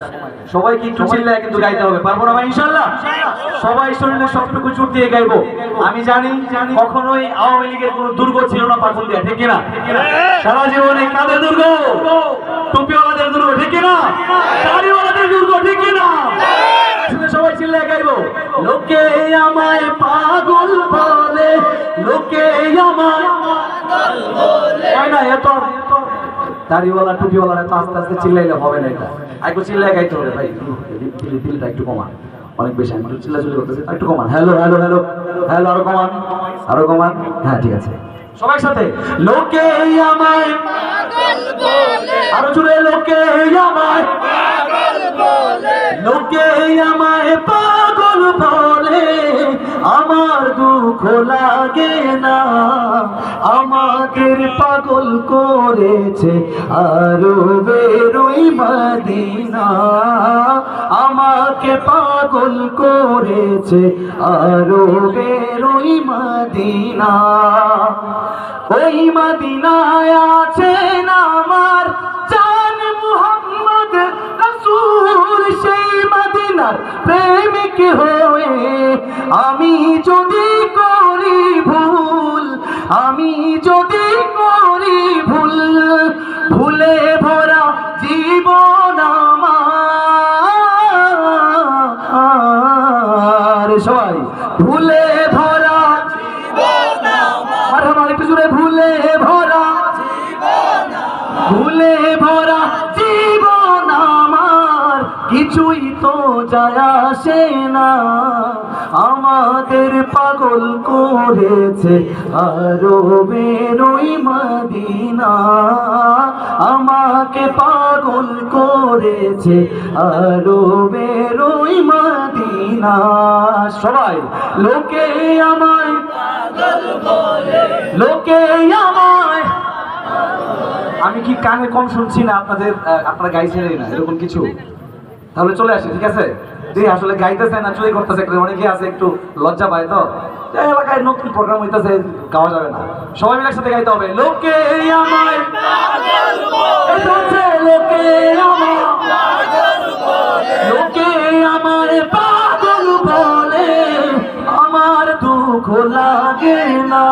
সবাইকে একটু চিল্লায় কিন্তু গাইতে হবে, পারবো না ভাই ইনশাআল্লাহ। সবাই শরীরের সবটুকু জোর দিয়ে গাইবো। আমি জানি কখনোই আওয়ামী লীগের কোনো দুর্গ ছিল না পাকুন্দিয়া, ঠিক কিনা? সারা জীবনে কাদের দুর্গ? টুপিওয়ালাদের দুর্গ, ঠিক কিনা? দাড়িওয়ালাদের দুর্গ, ঠিক কিনা? সবাই চিল্লায় গাইবো। লোকে আমায় পাগল বলে, লোকে আমায় পাগল বলে। না এত দাড়িওয়ালা টুপিওয়ালা এত আস্তে আস্তে চিল্লাইলে হবে না, এটা একটু চিল্লায় গাইতে হবে ভাই। দিলটা একটু কমান, অনেক বেশি আমি চিল্লাচিল্লি করতেছি, একটু কমান। হ্যালো হ্যালো হ্যালো হ্যালো, আরো কমান, আরো কমান। হ্যাঁ ঠিক আছে, সবাই সাথে। লোকে আমায় পাগল বলে, আরো জোরে। লোকে আমায় পাগল বলে, লোকে আমায় পাগল বলে, আমার দুঃখ লাগে না। আমাদের পাগল করেছে আরো বেরোই মদিনা, আমাকে পাগল করেছে আরো বেরোই মদিনা। ওই মদিনায় আছেন আমার জান মুহাম্মদ রাসূল, সেই মদিনার প্রেমিক হয়ে আমি যদি করি ভুল, আমি যদি করি ভুল, ভুলে ভরা জীবন আমার, সবাই ভুলে ভরা জীবন আমার, আমার একটু জোরে। ভুলে ভরা জীবন, ভুলে ভরা জীবন আমার, কিছুই তো যায় আসে না। আমাদের পাগল করেছে আরো বেরোই মদিনা, আমাকে পাগল করেছে আরো বেরোই মদিনা। সবাই লোকে আমায় পাগল বলে, লোকে আমায়। আমি কি কানে কম শুনছি না আপনাদের? আপনারা গাইছেনই না এরকম কিছু? তাহলে চলে আসি, ঠিক আছে? যে আসলে গাইতেছে না, চুরি করতেছে, অনেকে আছে একটু লজ্জা পায়, তো এলাকায় নতুন প্রোগ্রাম হইতেছে, গাওয়া যাবে না, সবাই মিলে একসাথে গাইতে হবে। লোকে আমায় পাগল বলে, লোকে আমায় পাগল বলে, লোকে আমায় পাগল বলে, আমার দুঃখ লাগে না।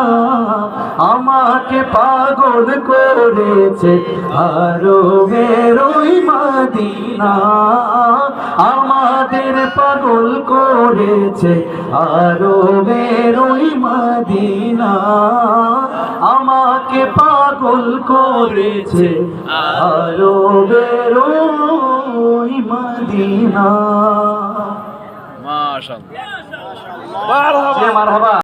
আমাকে পাগল করেছে আরো বেরোই মদিনা, আমাদের পাগল করেছে আরো বেরোই মদিনা, আমাকে পাগল করেছে আরো বেরোই মদিনা। মাশাআল্লাহ, মারহাবা।